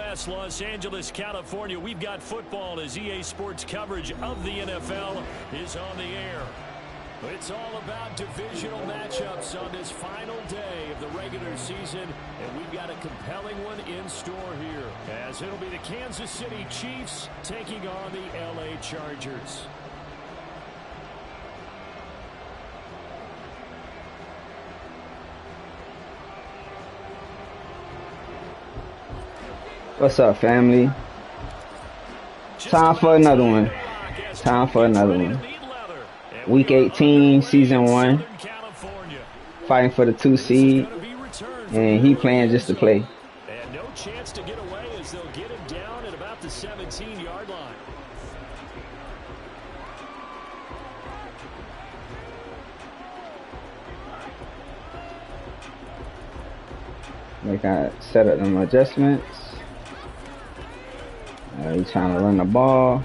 West, Los Angeles, California. We've got football as EA Sports coverage of the NFL is on the air. It's all about divisional matchups on this final day of the regular season, and we've got a compelling one in store here, as it'll be the Kansas City Chiefs taking on the LA Chargers. What's up, family? Time for another one. Time for another one. Week 18, season 1. Fighting for the 2 seed. And he playing just to play. And no chance to get away as they'll get him down at about the 17-yard line. They got set up them adjustments. He's trying to run the ball.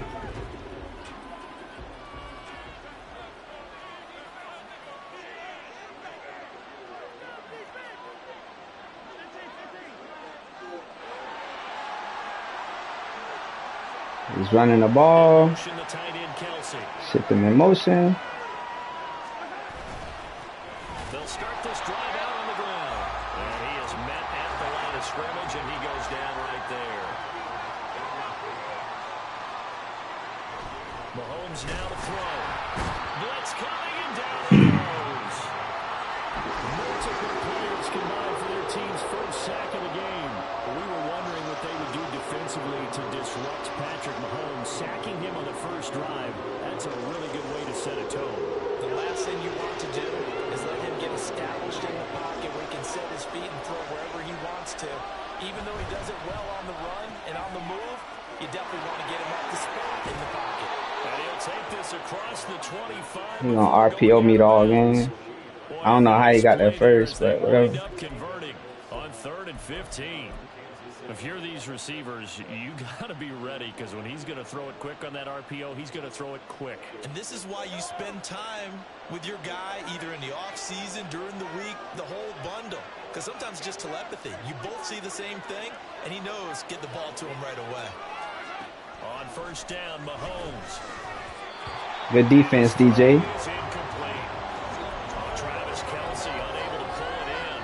He's running the ball. Shift them in motion. They'll start this drive out on the ground. And he is met at the line of scrimmage, and he goes down right there. Mahomes now to throw. Blitz coming, and down he goes. Multiple players combined for their team's first sack of the game. We were wondering what they would do defensively to disrupt Patrick Mahomes. Sacking him on the first drive, that's a really good way to set a tone. The last thing you want to do is let him get established in the pocket where he can set his feet and throw wherever he wants to. Even though he does it well on the run and on the move, you definitely want to get him off the spot in the pocket. And he'll take this across the 25. He's gonna RPO me all game. I don't know how he got there first, but whatever. Converting on 3rd and 15. If you're these receivers, you got to be ready, because when he's going to throw it quick on that RPO, he's going to throw it quick. And this is why you spend time with your guy either in the offseason, during the week, the whole bundle. Because sometimes it's just telepathy. You both see the same thing, and he knows get the ball to him right away. On first down, Mahomes. Good defense, DJ. Travis Kelce unable to pull it in.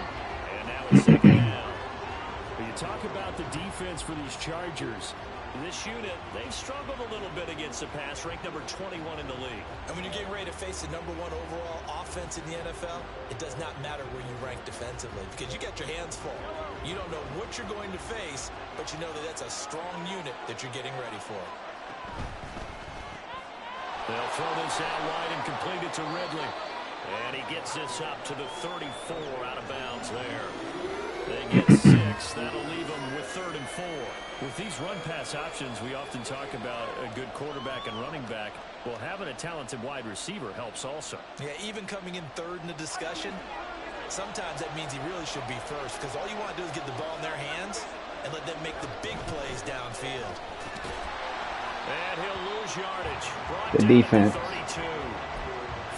And now it's second down. You talk about the defense for these Chargers. This unit, they've struggled a little bit against the pass, ranked number 21 in the league. And when you're getting ready to face the #1 overall offense in the NFL, it does not matter where you rank defensively, because you got your hands full. You don't know what you're going to face, but you know that that's a strong unit that you're getting ready for. They'll throw this out wide and complete it to Ridley. And he gets this up to the 34, out of bounds there. They get 6. That'll leave them with 3rd and 4. With these run-pass options, we often talk about a good quarterback and running back. Well, having a talented wide receiver helps also. Yeah, even coming in 3rd in the discussion, sometimes that means he really should be first, because all you want to do is get the ball in their hands and let them make the big plays downfield. And he'll lose yardage. The defense. 32.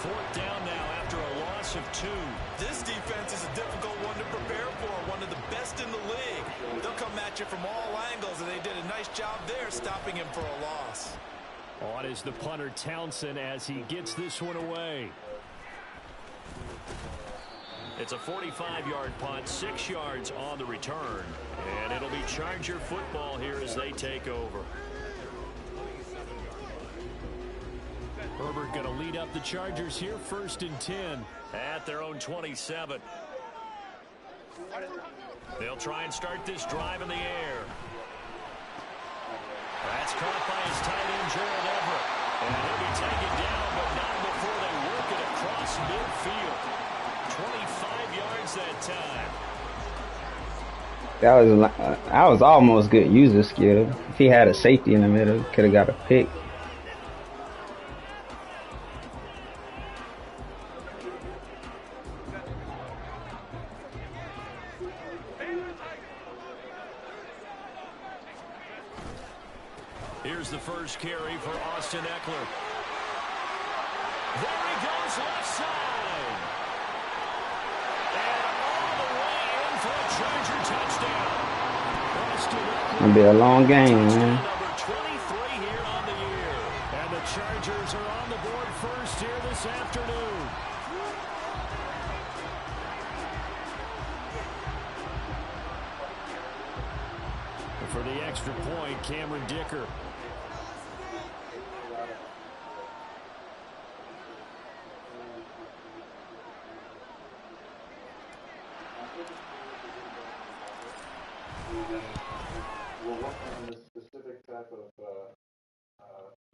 4th down now after a loss of 2. This defense is a difficult one to prepare for, one of the best in the league. They'll come at you from all angles, and they did a nice job there stopping him for a loss. On is the punter Townsend as he gets this one away. It's a 45-yard punt, 6 yards on the return. And it'll be Charger football here as they take over. Herbert going to lead up the Chargers here, 1st and 10 at their own 27. They'll try and start this drive in the air. That's caught by his tight end, Gerald Everett. And he'll be taken down, but not before they work it across midfield. 25 yards that time. That was almost good user skill. If he had a safety in the middle, could have got a pick. Here's the first carry for Austin Eckler. There he goes, left side. And all the way in for a Charger touchdown. Austin Eckler Gonna be a long game, man. Number 23 here on the year. And the Chargers are on the board first here this afternoon. For the extra point, Cameron Dicker. We're working on this specific type of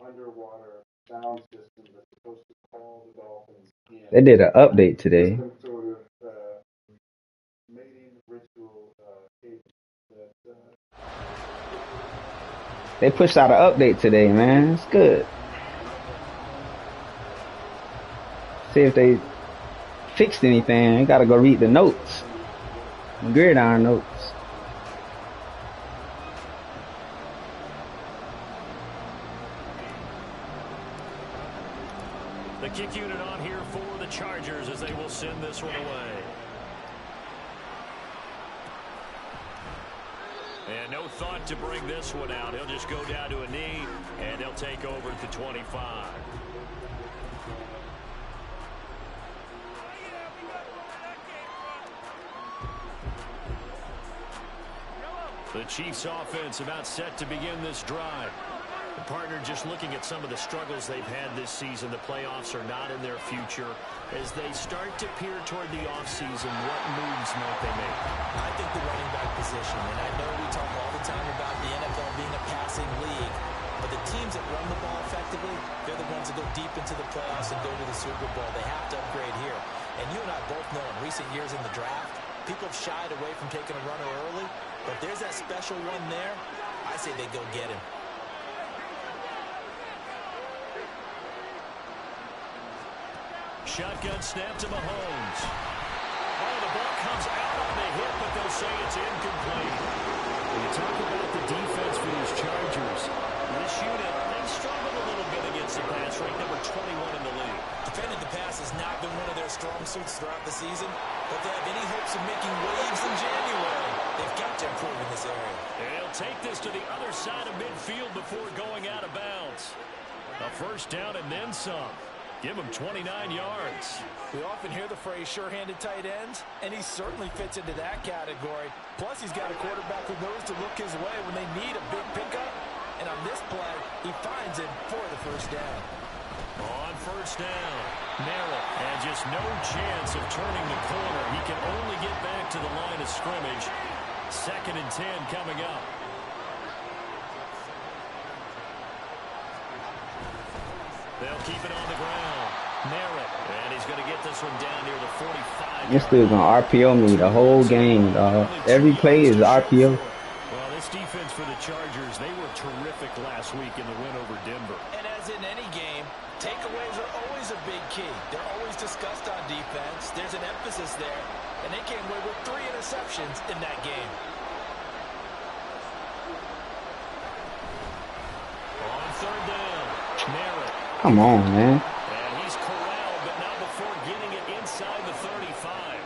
underwater sound system that's supposed to call the dolphins in. They did an update today. Some sort of mating ritual cadence that They pushed out an update today, man. It's good. See if they fixed anything. You gotta go read the notes. Gridiron notes. The kick unit on here for the Chargers as they will send this one away. And no thought to bring this one out. He'll just go down to a knee, and they'll take over at the 25. The Chiefs offense about set to begin this drive. The partner just looking at some of the struggles they've had this season. The playoffs are not in their future. As they start to peer toward the offseason, what moves might they make? I think the running back position, and I know we talk all the time about the NFL being a passing league, but the teams that run the ball effectively, they're the ones that go deep into the playoffs and go to the Super Bowl. They have to upgrade here. And you and I both know in recent years in the draft, people have shied away from taking a runner early, but there's that special one there. I say they go get him. Shotgun snap to Mahomes. Oh, the ball comes out on the hit, but they'll say it's incomplete. When you talk about the defense for these Chargers, this unit, they struggled a little bit against the pass, ranked number 21 in the league. Defending the pass has not been one of their strong suits throughout the season, but they have any hopes of making waves in January. They've got to improve in this area. They'll take this to the other side of midfield before going out of bounds. A first down and then some. Give him 29 yards. We often hear the phrase sure-handed tight ends, and he certainly fits into that category. Plus, he's got a quarterback who knows to look his way when they need a big pickup. And on this play, he finds him for the first down. On first down, Merrill, and just no chance of turning the corner. He can only get back to the line of scrimmage. 2nd and 10 coming up. They'll keep it on the ground. Merrill, and he's going to get this one down near the 45. This dude's gonna RPO me the whole game, dog. Every play is RPO. Well, this defense for the Chargers, they were terrific last week in the win over Denver. And as in any game, takeaways are always a big key. They're always discussed on defense. There's an emphasis there, and they came away with 3 interceptions in that game. On 3rd down, Merrill. Come on, man. And he's corralled, but not before getting it inside the 35.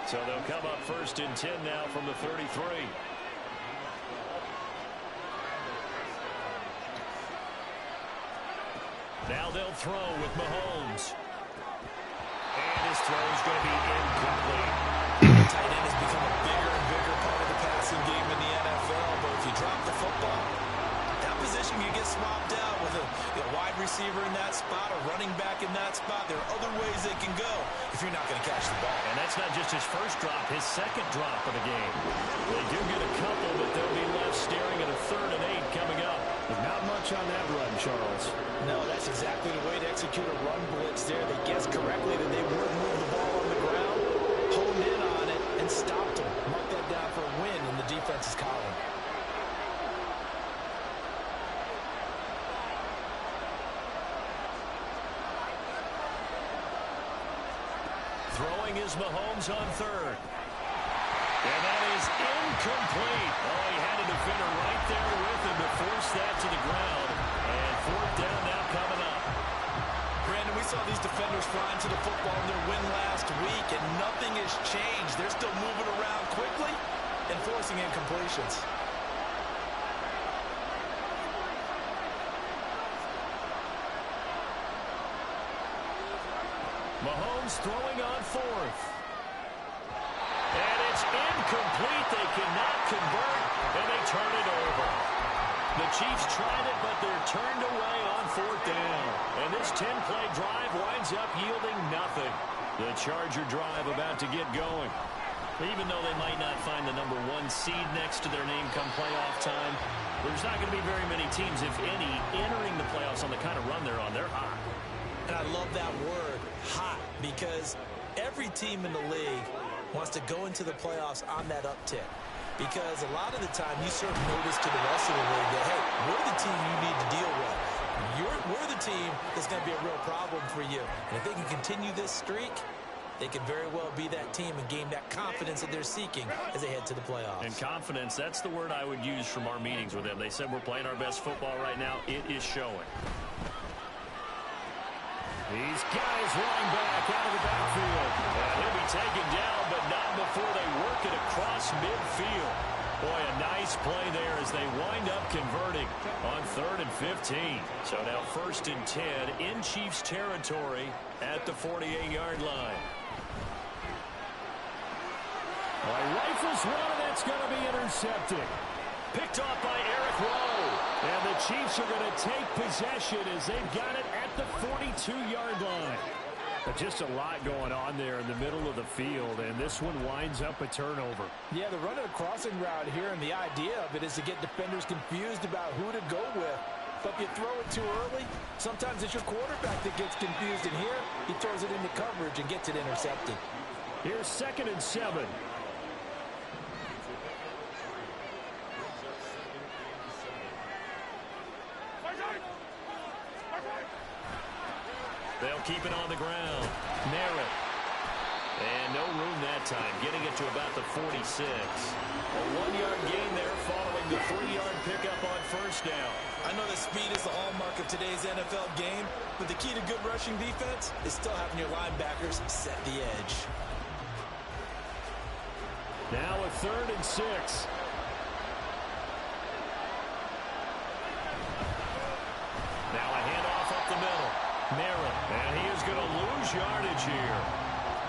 So they'll come up 1st and 10 now from the 33. Now they'll throw with Mahomes. And his throw is going to be incomplete. Tight end has become a bigger and bigger part of the passing game in the NFL, but if you drop the football, that position can get swapped out with a wide receiver in that spot, a running back in that spot. There are other ways they can go if you're not going to catch the ball. And that's not just his first drop, his 2nd drop of the game. They do get a couple, but they'll be left staring at a 3rd and 8 coming up. Not much on that run, Charles. No, that's exactly the way to execute a run blitz there. They guessed correctly that they would move the ball on the ground, honed in on it, and stopped them. Mark that down for a win in the defense's column. Throwing is Mahomes on 3rd. And that is incomplete. Oh, he had a defender right there with him to force that to the ground. And 4th down now coming up. Brandon, we saw these defenders flying to the football in their win last week, and nothing has changed. They're still moving around quickly and forcing incompletions. Mahomes throwing on fourth. And it's incomplete. They cannot convert, and they turn it over. The Chiefs tried it, but they're turned away on fourth down. And this 10-play drive winds up yielding nothing. The Charger drive about to get going. Even though they might not find the number 1 seed next to their name come playoff time, there's not going to be very many teams, if any, entering the playoffs on the kind of run they're on. They're hot. And I love that word, hot, because every team in the league wants to go into the playoffs on that uptick. Because a lot of the time you serve notice to the rest of the league that, hey, we're the team you need to deal with. We're the team that's going to be a real problem for you. And if they can continue this streak, they could very well be that team and gain that confidence that they're seeking as they head to the playoffs. And confidence, that's the word I would use from our meetings with them. They said we're playing our best football right now. It is showing. These guys running back out of the backfield. And he'll be taken down, but not before they work it across midfield. Boy, a nice play there as they wind up converting on 3rd and 15. So now 1st and 10 in Chiefs territory at the 48-yard line. Rifles one, and that's going to be intercepted. Picked off by Eric Rowe. And the Chiefs are going to take possession as they've got it at the 42-yard line. But just a lot going on there in the middle of the field, and this one winds up a turnover. Yeah, they're running a crossing route here, and the idea of it is to get defenders confused about who to go with. But if you throw it too early, sometimes it's your quarterback that gets confused, and here he throws it into coverage and gets it intercepted. Here's 2nd and 7. They'll keep it on the ground. Merritt. And no room that time, getting it to about the 46. A 1-yard gain there following the 3-yard pickup on 1st down. I know that speed is the hallmark of today's NFL game, but the key to good rushing defense is still having your linebackers set the edge. Now a 3rd and 6. Now a handoff up the middle. Merritt, and he is going to lose yardage here.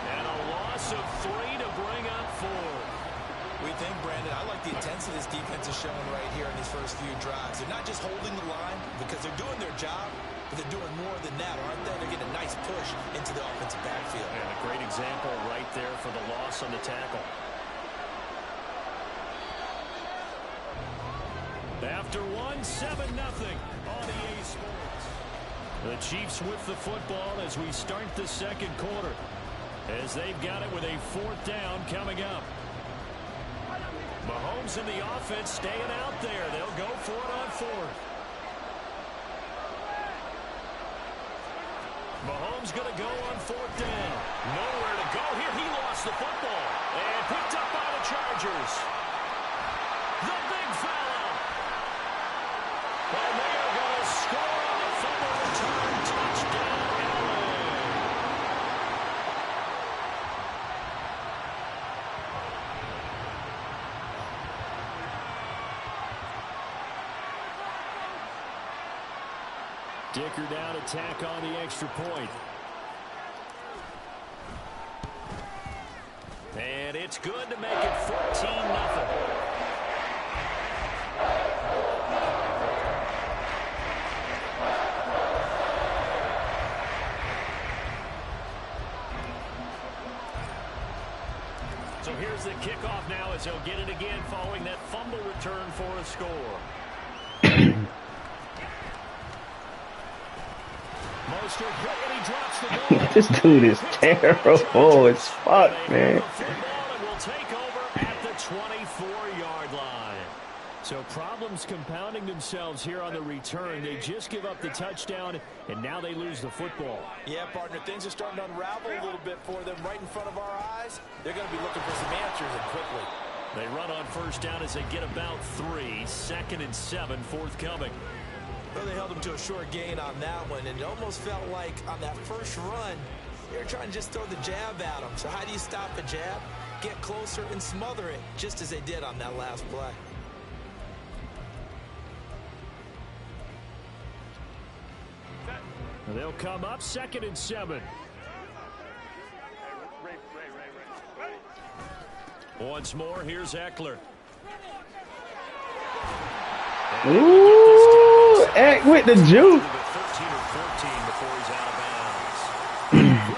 And a loss of 3 to bring up 4. We think, Brandon, I like the intensity this defense is showing right here in these first few drives. They're not just holding the line because they're doing their job, but they're doing more than that, aren't they? They're getting a nice push into the offensive backfield. And a great example right there for the loss on the tackle. After 1, 7-0 on EA Sports. The Chiefs with the football as we start the 2nd quarter. As they've got it with a 4th down coming up. Mahomes and the offense staying out there. They'll go for it on 4th. Mahomes going to go on 4th down. Nowhere to go here. He lost the football. And picked up by the Chargers. The big fella. And they are going to score on the fumble return. Touchdown, LA. Dicker down, attack on the extra point. And it's good to make it 14-0. So here's the kickoff now as he'll get it again following that fumble return for a score. Mostert hit and he drops the ball. This dude is terrible as fuck, man. Will take over at the 24-yard line. So problems compounding themselves here on the return. They just give up the touchdown, and now they lose the football. Yeah, partner, things are starting to unravel a little bit for them right in front of our eyes. They're going to be looking for some answers, and quickly. They run on 1st down as they get about 3. 2nd and 7 forthcoming. Well, they held him to a short gain on that one, and it almost felt like on that first run, they were trying to just throw the jab at him. So how do you stop a jab? Get closer and smother it, just as they did on that last play. They'll come up 2nd and 7. Once more, here's Eckler. Ooh, Eck with the juke. 13 or 14 before he's out of bounds.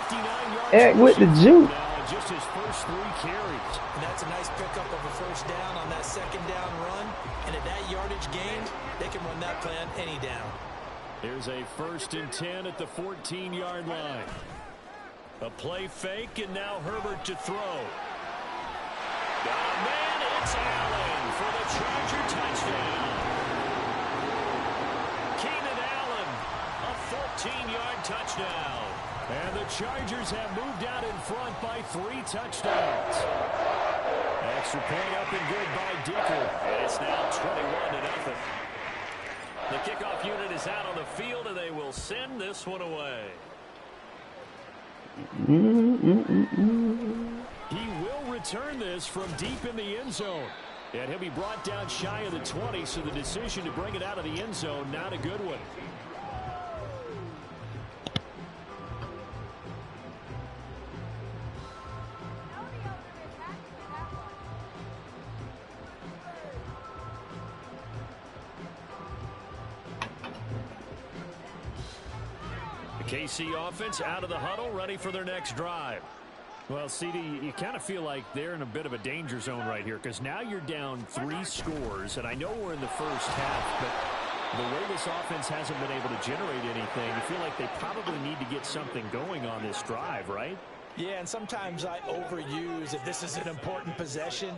59 yards Eck with the juke. now, just his first 3 carries. And that's a nice pickup of a first down on that second down run. And at that yardage gain, they can run that play on any down. Here's a 1st and 10 at the 14-yard line. A play fake, and now Herbert to throw. Got a man, it's Allen for the Charger touchdown. Keenan Allen, a 14-yard touchdown. And the Chargers have moved out in front by 3 touchdowns. Extra point up and good by Dicker. And it's now 21-0. The kickoff unit is out on the field, and they will send this one away. He will return this from deep in the end zone. And he'll be brought down shy of the 20, so the decision to bring it out of the end zone, not a good one. KC offense out of the huddle, ready for their next drive. Well, CD, you kind of feel like they're in a bit of a danger zone right here because now you're down 3 scores, and I know we're in the first half, but the way this offense hasn't been able to generate anything, you feel like they probably need to get something going on this drive, right? Yeah, and sometimes I overuse if this is an important possession.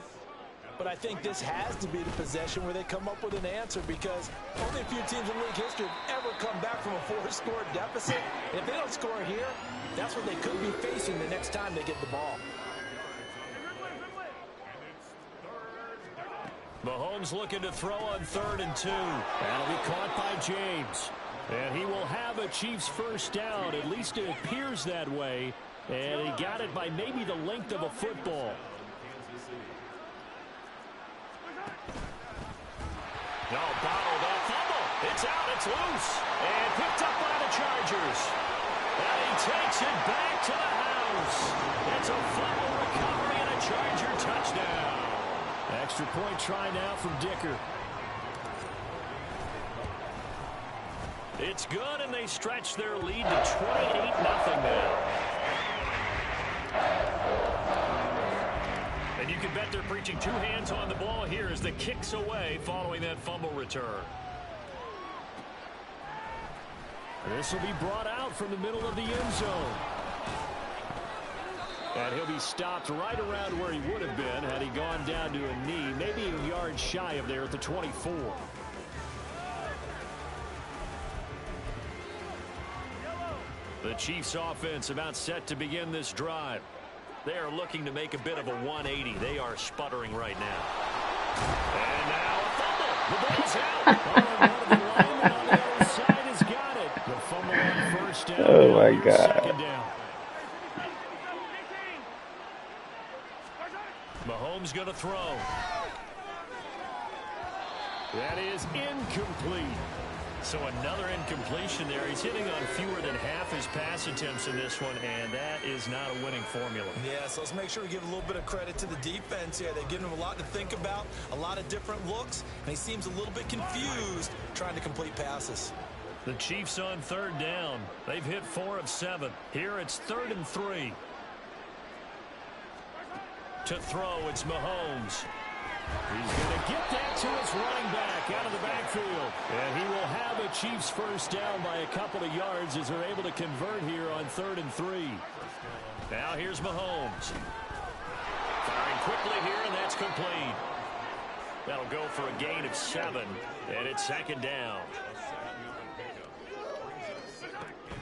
But I think this has to be the possession where they come up with an answer because only a few teams in league history have ever come back from a 4-score deficit. If they don't score here, that's what they could be facing the next time they get the ball. Mahomes looking to throw on 3rd and 2. That'll be caught by James. And he will have a Chiefs first down. At least it appears that way. And he got it by maybe the length of a football. No, bottled up. Fumble. It's out. It's loose. And picked up by the Chargers. And he takes it back to the house. It's a fumble recovery and a Charger touchdown. Extra point try now from Dicker. It's good, and they stretch their lead to 28-0 now. And you can bet they're preaching 2 hands on the ball here as the kick's away following that fumble return. This will be brought out from the middle of the end zone. And he'll be stopped right around where he would have been had he gone down to a knee, maybe a yard shy of there at the 24. The Chiefs offense about set to begin this drive. They are looking to make a bit of a 180. They are sputtering right now. And now a fumble. The ball's out. The lineman on the other side has got it. The fumble on 1st down. Oh, my God. 2nd down. Mahomes going to throw. That is incomplete. So another incompletion there. He's hitting on fewer than half his pass attempts in this one, and that is not a winning formula. Yeah, so let's make sure we give a little bit of credit to the defense here. They've given him a lot to think about, a lot of different looks, and he seems a little bit confused trying to complete passes. The Chiefs on 3rd down. They've hit 4 of 7. Here it's 3rd and 3. To throw, it's Mahomes. He's going to get that to his running back out of the backfield. And he will have a Chiefs first down by a couple of yards as they're able to convert here on 3rd and 3. Now here's Mahomes. Firing quickly here, and that's complete. That'll go for a gain of 7, and it's 2nd down.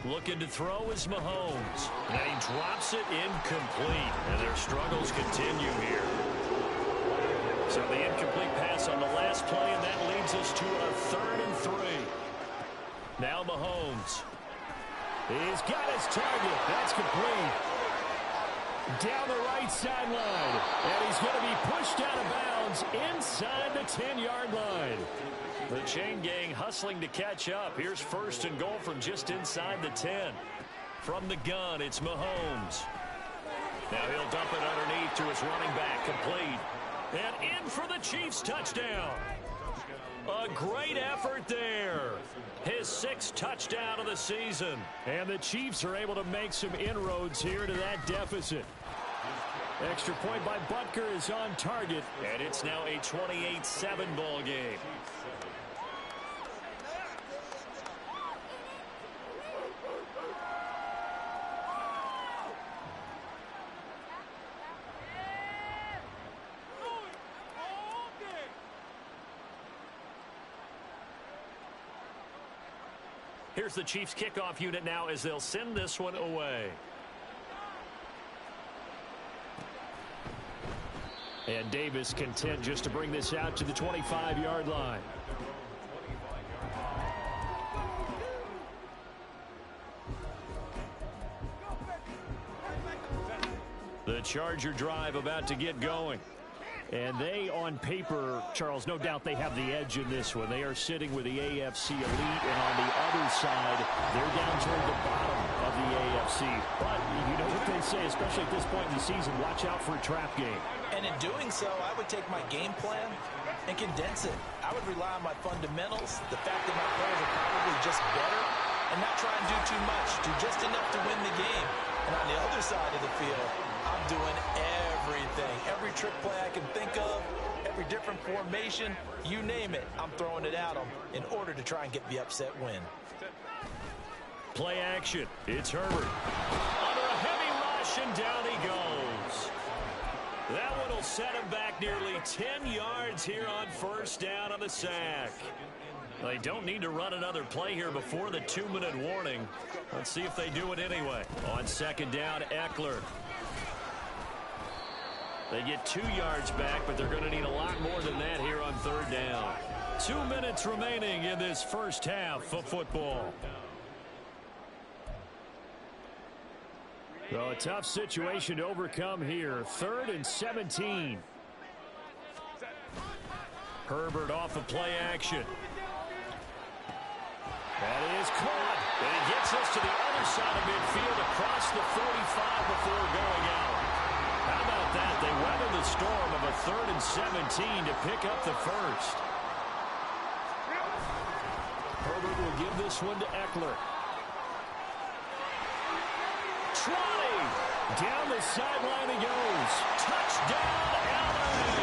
Looking to throw is Mahomes. And he drops it incomplete. And their struggles continue here. So the incomplete pass on the last play, and that leads us to a 3rd and 3. Now Mahomes. He's got his target. That's complete. Down the right sideline. And he's going to be pushed out of bounds inside the 10-yard line. The chain gang hustling to catch up. Here's 1st and goal from just inside the 10. From the gun, it's Mahomes. Now he'll dump it underneath to his running back, complete. And in for the Chiefs touchdown. A great effort there. His 6th touchdown of the season. And the Chiefs are able to make some inroads here to that deficit. Extra point by Butker is on target. And it's now a 28-7 ball game. Here's the Chiefs kickoff unit now as they'll send this one away. And Davis content just to bring this out to the 25-yard line. The Charger drive about to get going. And they, on paper, Charles, no doubt they have the edge in this one. They are sitting with the AFC elite, and on the other side, they're down toward the bottom of the AFC. But you know what they say, especially at this point in the season, watch out for a trap game. And in doing so, I would take my game plan and condense it. I would rely on my fundamentals, the fact that my players are probably just better, and not try and do too much, do just enough to win the game. And on the other side of the field, I'm doing everything. Every trick play I can think of, every different formation, you name it, I'm throwing it at them in order to try and get the upset win. Play action. It's Herbert. Under a heavy rush, and down he goes. That one will set him back nearly 10 yards here on first down on the sack. They don't need to run another play here before the 2-minute warning. Let's see if they do it anyway. On second down, Eckler. They get 2 yards back, but they're going to need a lot more than that here on third down. 2 minutes remaining in this first half of football. So a tough situation to overcome here. 3rd and 17. Herbert off of play action. That is caught. And he gets us to the other side of midfield across the 45 before going out. How about that? They weather the storm of a 3rd and 17 to pick up the first. Herbert will give this one to Eckler. Trotting. Down the sideline he goes. Touchdown, Allen.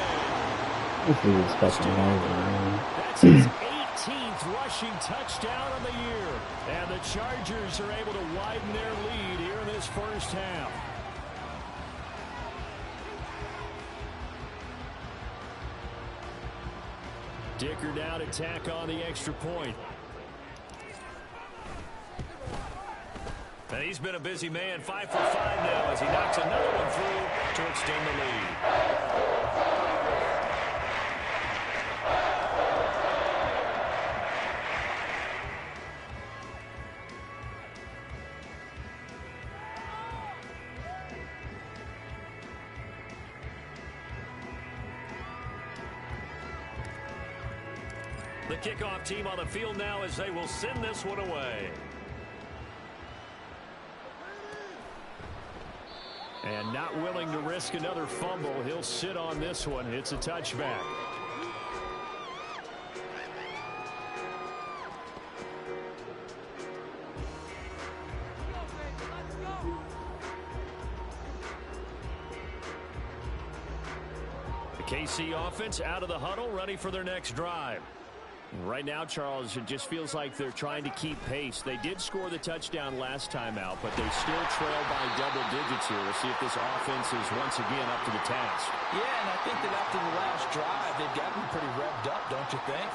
This is expecting amazing, man. That's his 18th rushing touchdown of the year. And the Chargers are able to widen their lead here in this first half. Dicker now to tack on the extra point. And he's been a busy man, 5 for 5 now as he knocks another one through to extend the lead. The kickoff team on the field now as they will send this one away. And not willing to risk another fumble, he'll sit on this one. It's a touchback. The KC offense out of the huddle, ready for their next drive. Right now, Charles, it just feels like they're trying to keep pace. They did score the touchdown last time out, but they still trail by double digits here. We'll see if this offense is once again up to the task. Yeah, and I think that after the last drive, they've gotten pretty revved up, don't you think?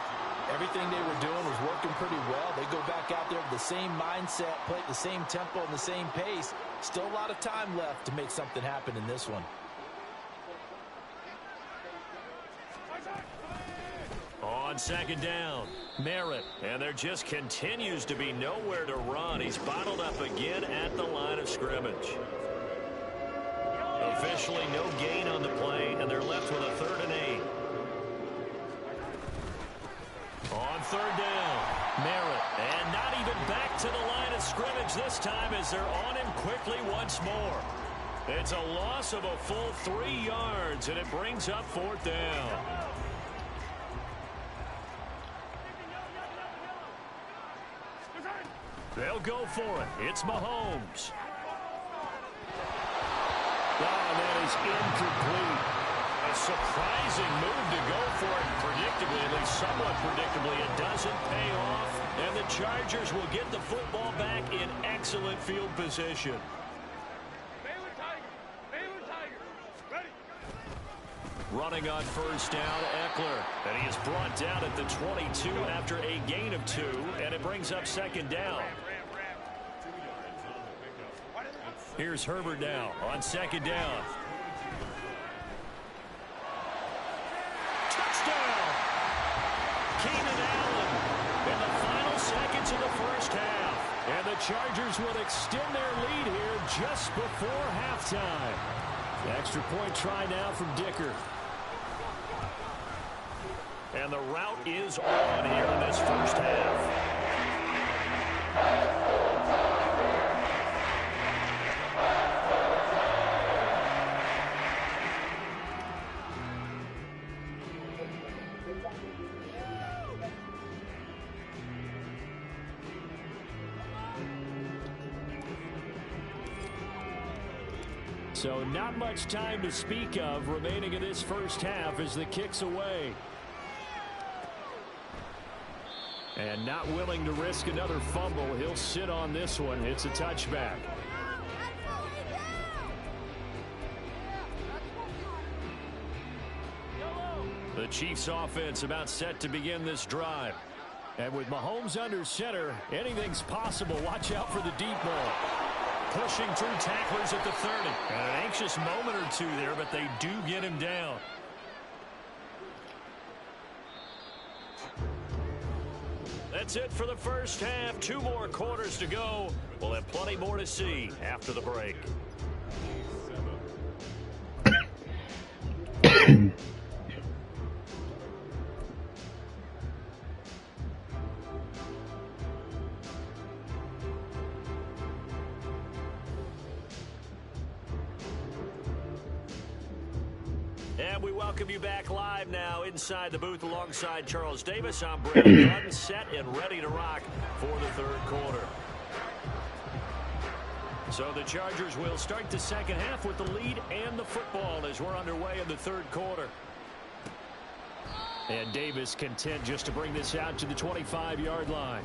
Everything they were doing was working pretty well. They go back out there with the same mindset, play at the same tempo and the same pace. Still a lot of time left to make something happen in this one. On second down, Merritt, and there just continues to be nowhere to run. He's bottled up again at the line of scrimmage. Officially no gain on the play, and they're left with a 3rd and 8. On third down, Merritt, and not even back to the line of scrimmage this time as they're on him quickly once more. It's a loss of a full 3 yards, and it brings up 4th down. They'll go for it. It's Mahomes. Oh, that is incomplete. A surprising move to go for it. Predictably, at least somewhat predictably, it doesn't pay off. And the Chargers will get the football back in excellent field position. Running on 1st down, Eckler. And he is brought down at the 22 after a gain of 2. And it brings up 2nd down. Here's Herbert now on 2nd down. Touchdown! Keenan Allen in the final seconds of the 1st half. And the Chargers will extend their lead here just before halftime. Extra point try now from Dicker. And the route is on here in this 1st half. So not much time to speak of remaining in this 1st half as the kick's away. And not willing to risk another fumble. He'll sit on this one. It's a touchback. The Chiefs offense about set to begin this drive. And with Mahomes under center, anything's possible. Watch out for the deep ball. Pushing through tacklers at the 30. And an anxious moment or two there, but they do get him down. That's it for the 1st half. 2 more quarters to go. We'll have plenty more to see after the break. And we welcome you back live now inside the booth alongside Charles Davis. I'm Brandon Dunn, set and ready to rock for the 3rd quarter. So the Chargers will start the 2nd half with the lead and the football as we're underway in the 3rd quarter. And Davis content just to bring this out to the 25-yard line.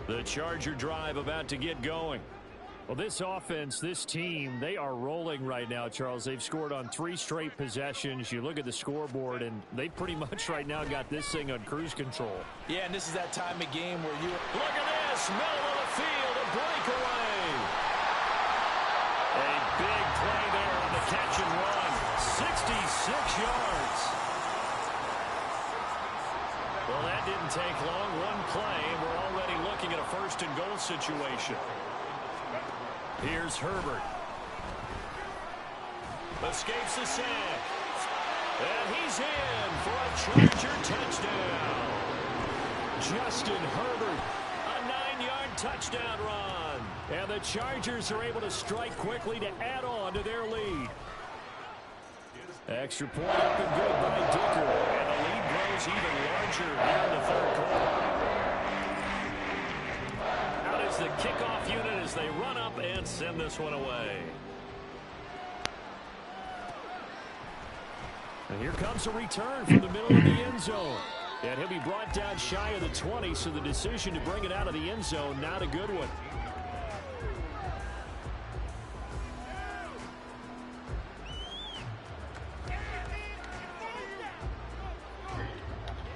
The Charger drive about to get going. Well, this offense, this team, they are rolling right now, Charles. They've scored on 3 straight possessions. You look at the scoreboard, and they pretty much right now got this thing on cruise control. Yeah, and this is that time of game where you... Look at this, middle of the field, a breakaway. A big play there on the catch and run. 66 yards. Well, that didn't take long. 1 play, and we're already looking at a 1st and goal situation. Here's Herbert. Escapes the sack. And he's in for a Charger touchdown. Justin Herbert, a 9-yard touchdown run. And the Chargers are able to strike quickly to add on to their lead. Extra point up and good by Dicker. And the lead grows even larger here in the 3rd quarter. Out is the kickoff unit as they run up and send this one away. And here comes a return from the middle of the end zone. And he'll be brought down shy of the 20, so the decision to bring it out of the end zone, not a good one.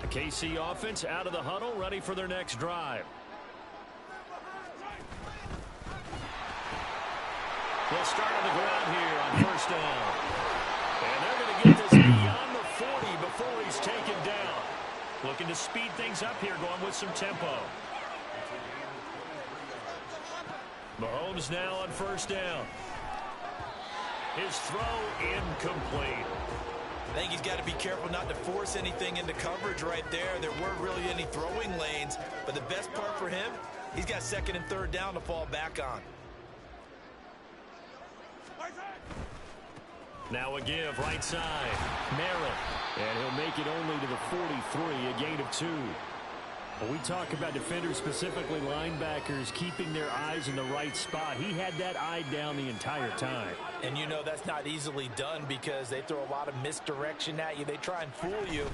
The KC offense out of the huddle, ready for their next drive. They'll start on the ground here on 1st down. And they're going to get this beyond the 40 before he's taken down. Looking to speed things up here, going with some tempo. Mahomes now on 1st down. His throw incomplete. I think he's got to be careful not to force anything into coverage right there. There weren't really any throwing lanes, but the best part for him, he's got second and third down to fall back on. Now a give right side. Merritt. And he'll make it only to the 43, a gain of 2. When we talk about defenders, specifically linebackers, keeping their eyes in the right spot, he had that eye down the entire time. And you know that's not easily done because they throw a lot of misdirection at you. They try and fool you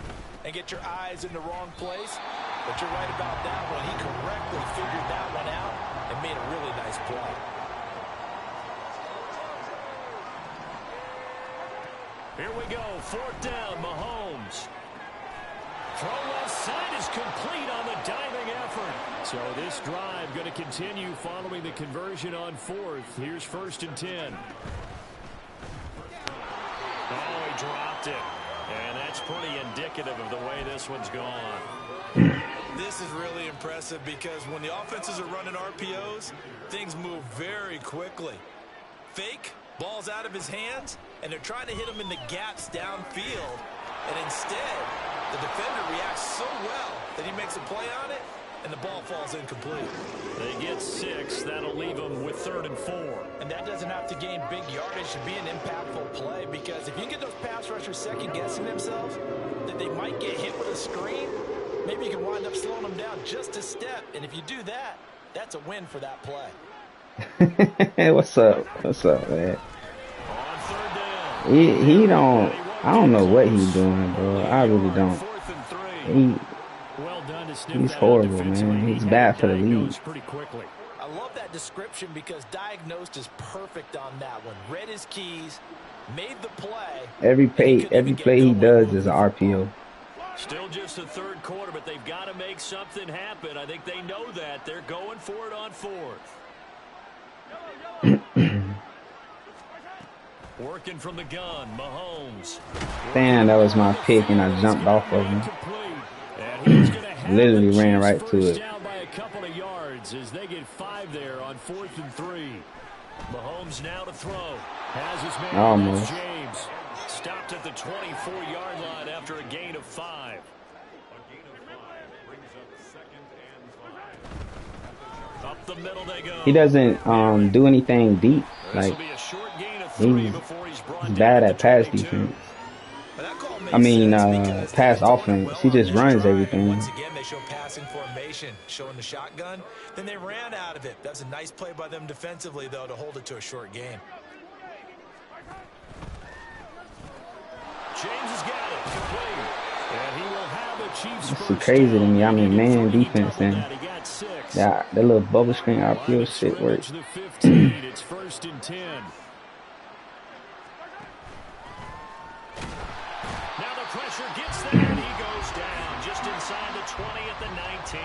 and get your eyes in the wrong place. But you're right about that one. He correctly figured that one out and made a really nice play. Here we go, 4th down, Mahomes. Throw left side is complete on the diving effort. So this drive going to continue following the conversion on 4th. Here's 1st and 10. Oh, he dropped it. And that's pretty indicative of the way this one's gone. This is really impressive because when the offenses are running RPOs, things move very quickly. Fake, ball's out of his hands, and they're trying to hit him in the gaps downfield. And instead, the defender reacts so well that he makes a play on it, and the ball falls incomplete. They get 6. That'll leave them with 3rd and 4. And that doesn't have to gain big yardage to be an impactful play because if you get those pass rushers second-guessing themselves that they might get hit with a screen, maybe you can wind up slowing them down just a step. And if you do that, that's a win for that play. What's up? What's up, man? On 3rd down. He don't. I don't know what he's doing, bro. I really don't. 4th and 3. Well done to sniff He's that horrible, defensively. man. He's He bad had for the league. diagnosed pretty quickly. I love that description because diagnosed is perfect on that one. Read his keys, made the play. Every play he does is an RPO. Still just the 3rd quarter, but they've got to make something happen. I think they know that. They're going for it on 4th. Working from the gun, Mahomes. Damn, that was my pick, and I jumped off of him. Literally ran right to it. Down by a couple of yards as they get 5 there on 4th and 3. Mahomes now to throw. Has his man Almost. James. Stopped at the 24-yard line after a gain of 5. Up the middle they go. He doesn't do anything deep. Like, he's bad at pass defense. I mean, pass offense. He just runs everything. Once again, they show passing formation, showing the shotgun. Then they ran out of it. That's a nice play by them defensively, though, to hold it to a short game. James has got it. Complete. And he will have the Chiefs. It's crazy to me. I mean, man defense and that little bubble screen RPO shit works. It's 1st and 10. Now the pressure gets there, and he goes down just inside the 20 at the 19.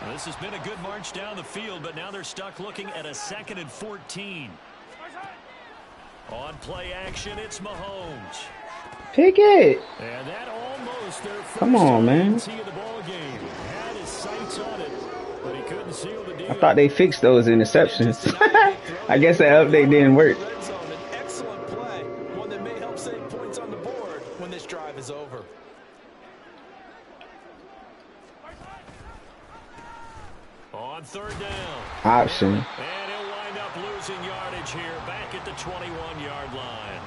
Well, this has been a good march down the field, but now they're stuck looking at a 2nd and 14. On play action, it's Mahomes. Pick it. And that almost their first Come on, man. of the ball game. Had his sights on it, but he couldn't seal the deal. I thought they fixed those interceptions. I guess that update didn't work. An excellent play, one that may help save points on the board when this drive is over. On 3rd down. Option. And he'll wind up losing yardage here back at the 21-yard line.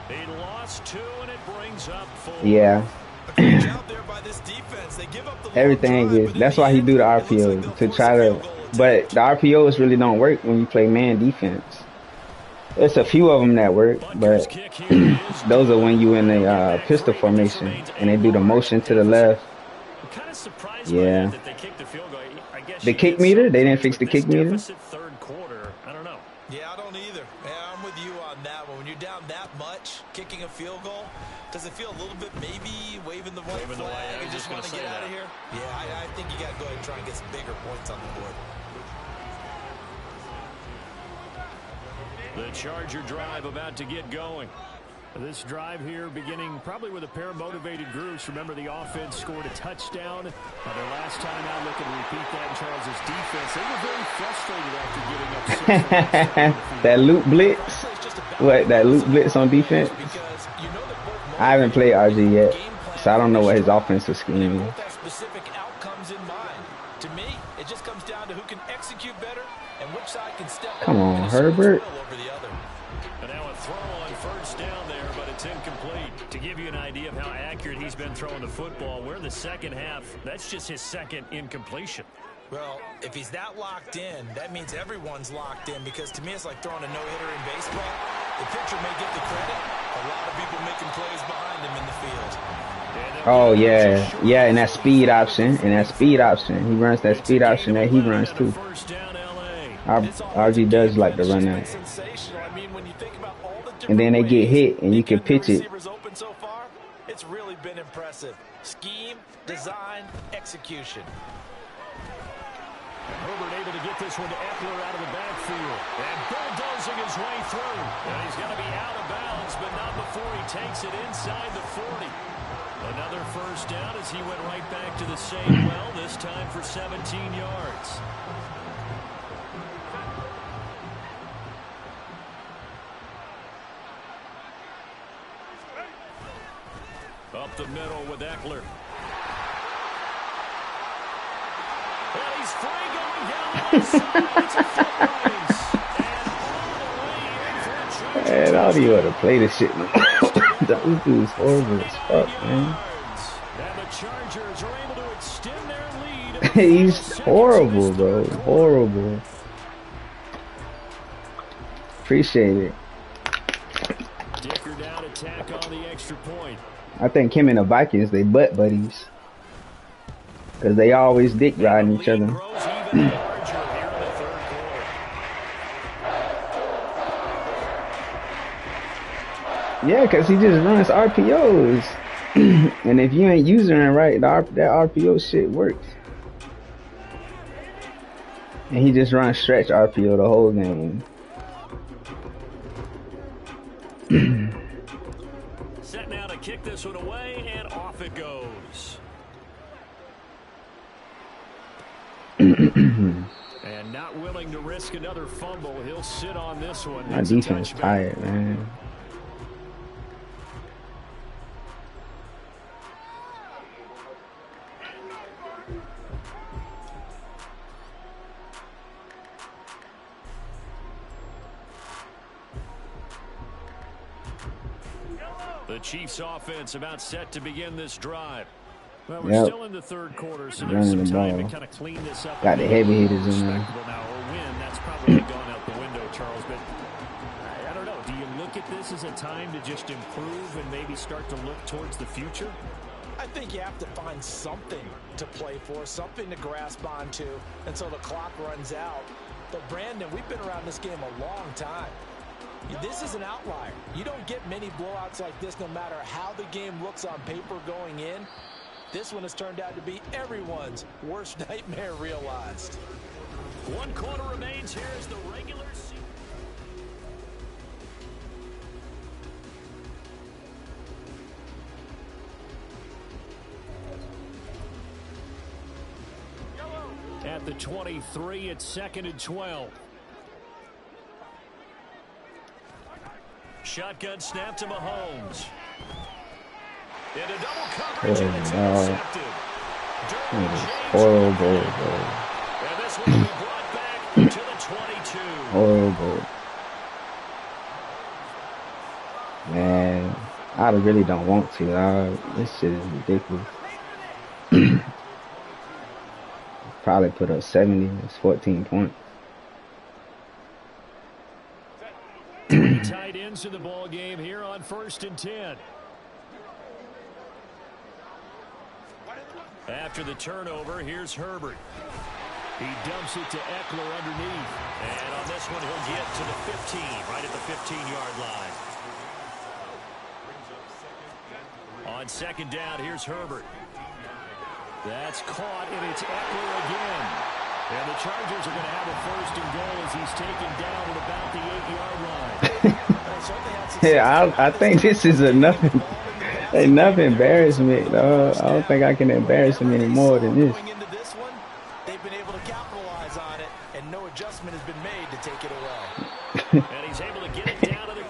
He lost 2, and it brings up 4. Yeah. Great job there by this defense. They give up the Everything drive, is. but That's in why he end, do the it looks like RPO they'll to force try a to. field goal But the RPOs really don't work when you play man defense. There's a few of them that work, but those are when you in a pistol formation and they do the motion to the left. Yeah. The kick meter? They didn't fix the kick meter? 3rd quarter. I don't know. Yeah, I don't either. Yeah, I'm with you on that one. When you're down that much, kicking a field goal, does it feel a little bit maybe waving the white flag and just want to get out of here? Yeah, I think you got to go ahead and try and get some bigger points on the board. The Charger drive about to get going. This drive here beginning probably with a pair of motivated groups. Remember, the offense scored a touchdown. Their last time out, looking to repeat that in Charles' defense. They were very frustrated after giving up 6. That loop blitz. What, that loop blitz on defense? I haven't played RG yet, so I don't know what his offensive scheme is. Specific outcomes in mind. To me, it just comes down to who can execute better and which side can step up. Come on, Herbert. Over the other. And now a throw on first down there, but it's incomplete. To give you an idea of how accurate he's been throwing the football, we're in the second half. That's just his second incompletion. Well, if he's that locked in, that means everyone's locked in, because to me it's like throwing a no-hitter in baseball. The pitcher may get the credit. A lot of people making plays behind him in the field. Oh, yeah, and that speed option, he runs that speed option that he runs too. RG does like to run that. And then they get hit, and you can pitch it. It's really been impressive. Scheme, design, execution. Herbert able to get this one to Eckler out of the backfield. And bulldozing his way through. And he's going to be out of bounds, but not before he takes it inside the 40. Another first down as he went right back to the same well, this time for 17 yards. Up the middle with Eckler. And he's free going down the side. It's a foot race. And all the way in for a Man, I don't even want to play this shit. This dude's horrible as fuck, man. And the Chargers are able to extend their lead. He's horrible, bro. Horrible. Appreciate it. Dicker down attack on the extra point. I think him and the Vikings, they butt buddies. Because they always dick riding each other. Yeah, because he just runs RPOs. And if you ain't using it right, that RPO shit works. And he just runs stretch RPO the whole game. Set now to kick this one away, and off it goes. And not willing to risk another fumble, he'll sit on this one. My defense tired, man. The Chiefs offense about set to begin this drive. Well, we're still in the third quarter, so there's some time to kind of clean this up. Got the heavy hitters in there. Now, or win, that's probably gone out the window, Charles. But I don't know. Do you look at this as a time to just improve and maybe start to look towards the future? I think you have to find something to play for, something to grasp onto until the clock runs out. But, Brandon, we've been around this game a long time. This is an outlier. You don't get many blowouts like this no matter how the game looks on paper going in. This one has turned out to be everyone's worst nightmare realized. 1 quarter remains. Here's the regular season. At the 23, it's 2nd and 12. Shotgun snap to Mahomes. Into double coverage, and it's intercepted. Horrible, bro. And this one will be brought back to the 22. Horrible. Man, I really don't want to. This shit is ridiculous. Probably put up 70. It's 14 points. Tight ends in the ball game here on 1st and 10. After the turnover, here's Herbert. He dumps it to Eckler underneath. And on this one, he'll get to the 15, right at the 15-yard line. On 2nd down, here's Herbert. That's caught, and it's Eckler again. And the Chargers are going to have a 1st and goal as he's taken down at about the 8-yard line. Yeah, I think this is enough embarrassment. I don't think I can embarrass him any more than this. Going into this one, they've been able to capitalize on it, and no adjustment has been made to take it away. And he's able to get it down to the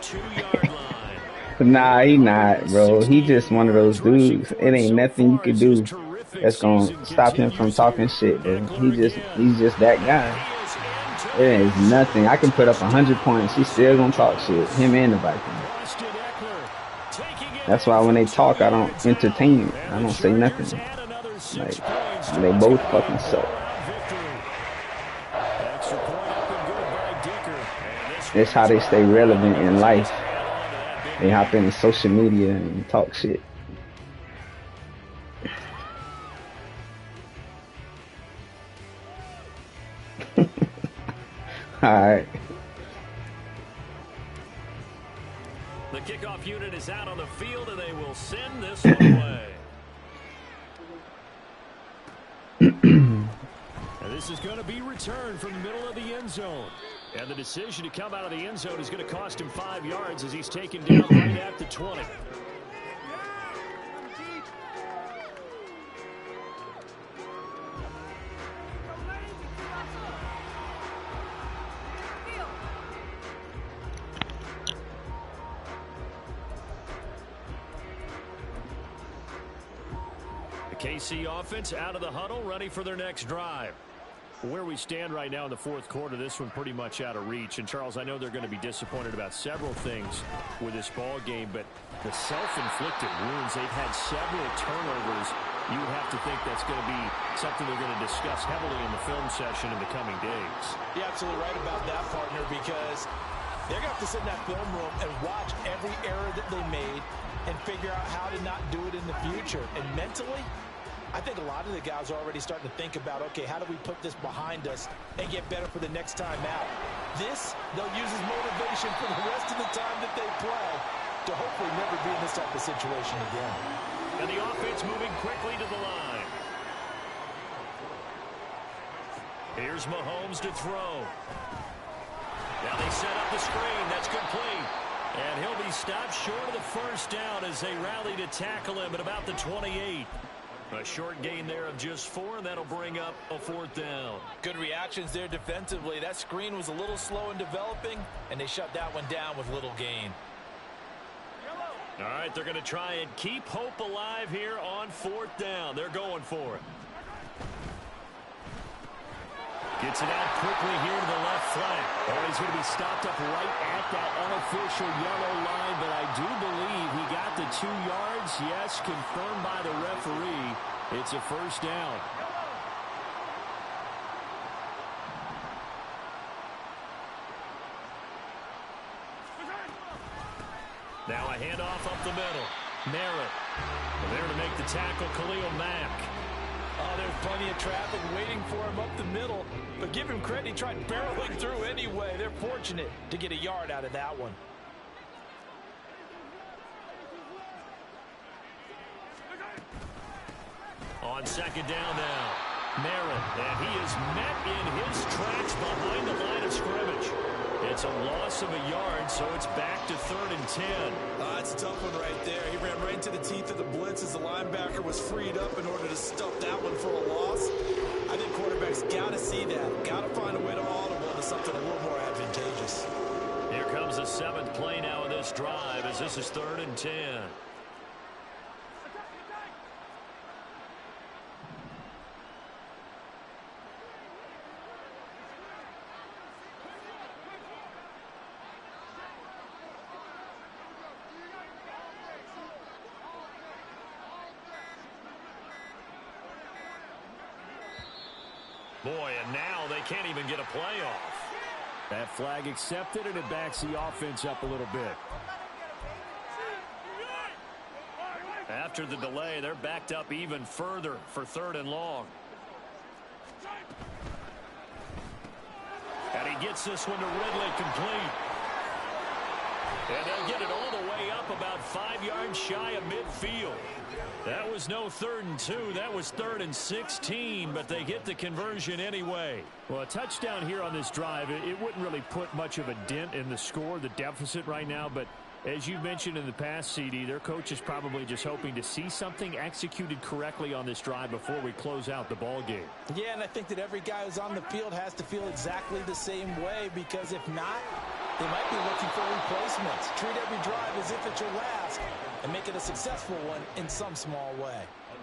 Nah, he not, bro. He just one of those dudes. It ain't nothing you could do that's gonna stop him from talking shit, bro. He's just that guy. There is nothing. I can put up 100 points. He's still gonna talk shit. Him and the Vikings. That's why when they talk, I don't entertain it. I don't say nothing. Like, they both fucking suck. It's how they stay relevant in life. They hop into social media and talk shit. Alright. The kickoff unit is out on the field, and they will send this one away. And this is going to be returned from the middle of the end zone. And the decision to come out of the end zone is going to cost him 5 yards as he's taken down right at the 20. KC offense out of the huddle, ready for their next drive. Where we stand right now in the fourth quarter, this one pretty much out of reach. And, Charles, I know they're going to be disappointed about several things with this ball game, but the self-inflicted wounds, they've had several turnovers. You would have to think that's going to be something they're going to discuss heavily in the film session in the coming days. You're absolutely right about that, partner, because they're going to have to sit in that film room and watch every error that they made and figure out how to not do it in the future. And mentally, I think a lot of the guys are already starting to think about, okay, how do we put this behind us and get better for the next time out? This, they'll use as motivation for the rest of the time that they play to hopefully never be in this type of situation again. And the offense moving quickly to the line. Here's Mahomes to throw. Now they set up the screen. That's complete. And he'll be stopped short of the first down as they rally to tackle him at about the 28. A short gain there of just 4, and that'll bring up a 4th down. Good reactions there defensively. That screen was a little slow in developing, and they shut that one down with little gain. All right, they're going to try and keep hope alive here on 4th down. They're going for it. Gets it out quickly here to the left flank. Oh, he's going to be stopped up right at that unofficial yellow line, but I do believe he got the 2 yards. Yes, confirmed by the referee. It's a first down. Now a handoff up the middle. Merritt. There to make the tackle, Khalil Mack. Oh, there's plenty of traffic waiting for him up the middle. But give him credit, he tried barreling through anyway. They're fortunate to get a yard out of that one. On second down now. Merritt, and he is met in his tracks behind the line of scrimmage. It's a loss of a yard, so it's back to 3rd and 10. That's a tough one right there. He ran right into the teeth of the blitz as the linebacker was freed up in order to stuff that one for a loss. I think quarterbacks got to see that. Got to find a way to audible to something a little more advantageous. Here comes the 7th play now in this drive as this is 3rd and 10. Boy, and now they can't even get a play off. That flag accepted, and it backs the offense up a little bit. After the delay, they're backed up even further for 3rd and long. And he gets this one to Ridley complete. And they'll get it all the way up about 5 yards shy of midfield. That was no 3rd and 2. That was 3rd and 16, but they get the conversion anyway. Well, a touchdown here on this drive, it wouldn't really put much of a dent in the score, the deficit right now, but as you mentioned in the past, CD, their coach is probably just hoping to see something executed correctly on this drive before we close out the ball game. Yeah, and I think that every guy who's on the field has to feel exactly the same way, because if not, They might be looking for replacements. Treat every drive as if it's your last and make it a successful one in some small way.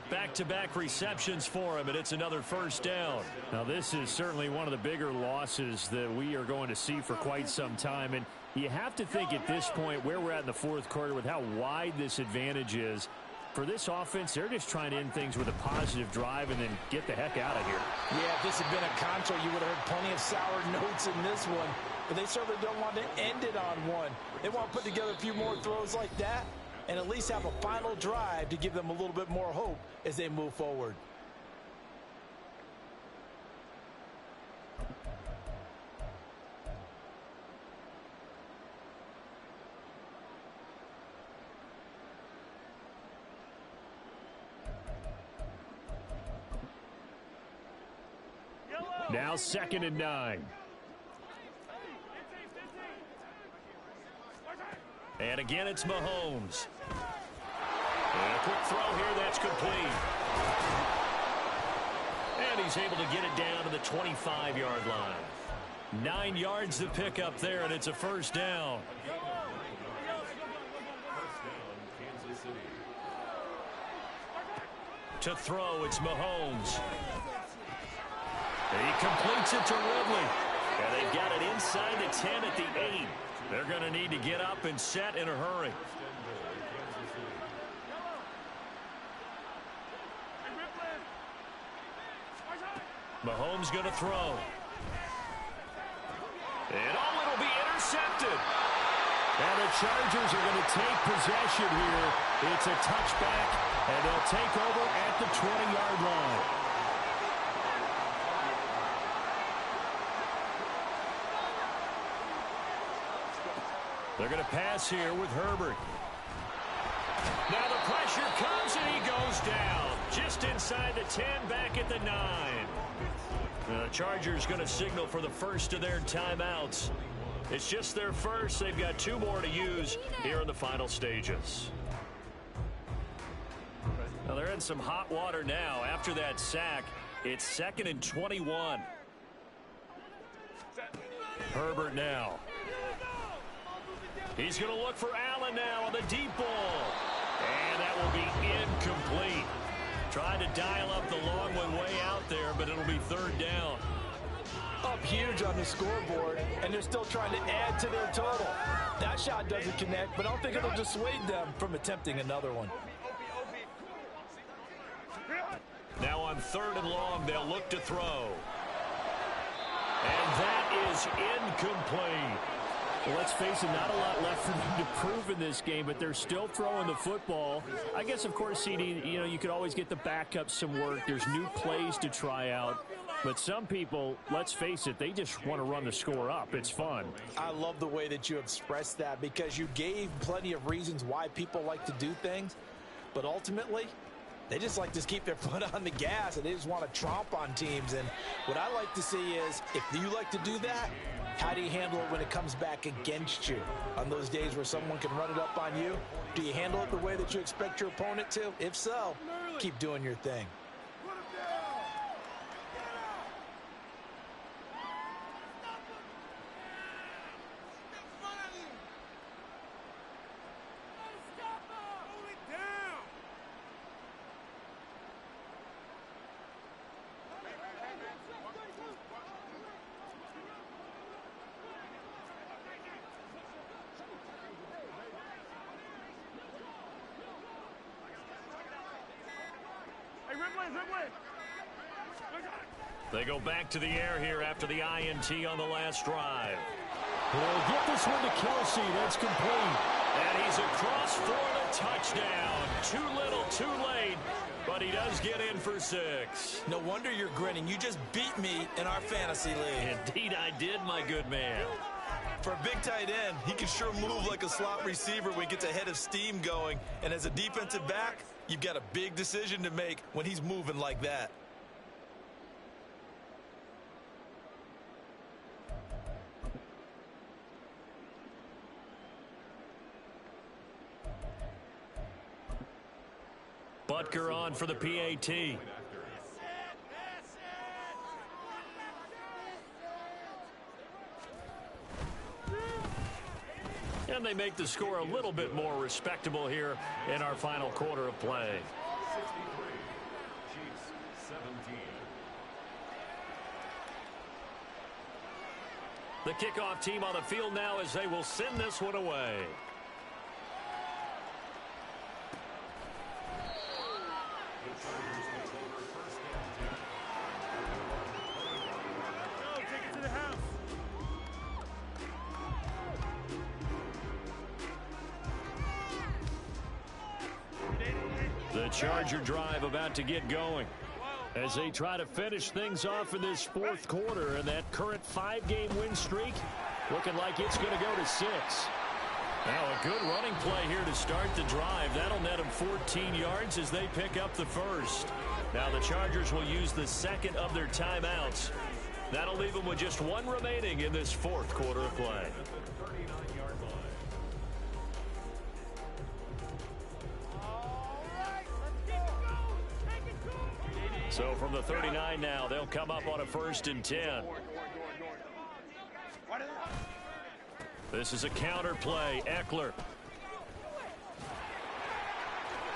Back-to-back receptions for him, and it's another first down. Now, this is certainly one of the bigger losses that we are going to see for quite some time. And you have to think at this point where we're at in the fourth quarter with how wide this advantage is. For this offense, they're just trying to end things with a positive drive and then get the heck out of here. Yeah, if this had been a Concho, you would have heard plenty of sour notes in this one. But they certainly don't want to end it on one. They want to put together a few more throws like that and at least have a final drive to give them a little bit more hope as they move forward. Now 2nd and 9. And again, it's Mahomes. And a quick throw here, that's complete. And he's able to get it down to the 25-yard line. 9 yards to pick up there, and it's a first down. To throw, it's Mahomes. And he completes it to Ridley. And they've got it inside the 10 at the 8. They're going to need to get up and set in a hurry. Mahomes going to throw. And it'll be intercepted. And the Chargers are going to take possession here. It's a touchback, and they'll take over at the 20-yard line. They're going to pass here with Herbert. Now the pressure comes, and he goes down. Just inside the 10, back at the 9. The Chargers going to signal for the first of their timeouts. It's just their first. They've got 2 more to use here in the final stages. Now they're in some hot water now. After that sack, it's 2nd and 21. Herbert now. He's going to look for Allen now on the deep ball. And that will be incomplete. Tried to dial up the long one way out there, but it'll be 3rd down. Up huge on the scoreboard, and they're still trying to add to their total. That shot doesn't connect, but I don't think it'll dissuade them from attempting another one. Now on 3rd and long, they'll look to throw. And that is incomplete. Well, let's face it, not a lot left for them to prove in this game, but they're still throwing the football. I guess, of course, CD, you could always get the backup some work. There's new plays to try out. But some people, let's face it, they just want to run the score up. It's fun. I love the way that you expressed that because you gave plenty of reasons why people like to do things. But ultimately, they just like to keep their foot on the gas, and they just want to tromp on teams. And what I like to see is, if you like to do that, how do you handle it when it comes back against you? On those days where someone can run it up on you, do you handle it the way that you expect your opponent to? If so, keep doing your thing. They go back to the air here after the INT on the last drive. We'll get this one to Kelsey. That's complete. And he's across for the touchdown. Too little, too late. But he does get in for 6. No wonder you're grinning. You just beat me in our fantasy league. Indeed I did, my good man. For a big tight end, he can sure move like a slot receiver when he gets a head of steam going. And as a defensive back, you've got a big decision to make when he's moving like that. Butker on for the PAT. and they make the score a little bit more respectable here in our final quarter of play. The kickoff team on the field now as they will send this one away. The Charger drive about to get going as they try to finish things off in this fourth quarter, and that current 5-game win streak looking like it's going to go to 6. Now a good running play here to start the drive. That'll net them 14 yards as they pick up the first. Now the Chargers will use the second of their timeouts. That'll leave them with just one remaining in this fourth quarter of play. So from the 39 now, they'll come up on a 1st and 10. This is a counter play. Eckler.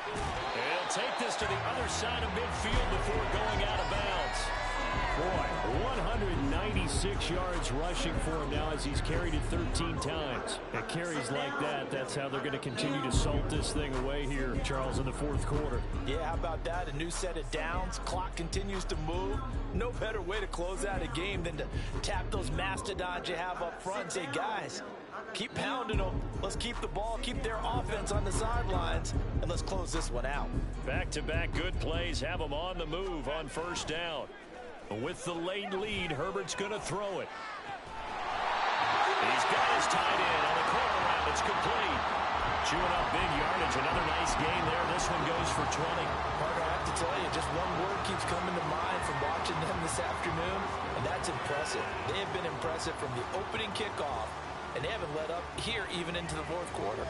He'll take this to the other side of midfield before going out of bounds. Boy, 196 yards rushing for him now as he's carried it 13 times. At carries like that, that's how they're going to continue to salt this thing away here, Charles, in the fourth quarter. Yeah, how about that? A new set of downs. Clock continues to move. No better way to close out a game than to tap those mastodons you have up front and say, guys, keep pounding them. Let's keep the ball, keep their offense on the sidelines, and let's close this one out. Back-to-back good plays have them on the move on 1st down. With the late lead, Herbert's going to throw it. He's got his tight end on the corner route. It's complete. Chewing up big yardage. Another nice gain there. This one goes for 20. Parker, I have to tell you, just one word keeps coming to mind from watching them this afternoon, and that's impressive. They have been impressive from the opening kickoff, and they haven't let up here even into the fourth quarter.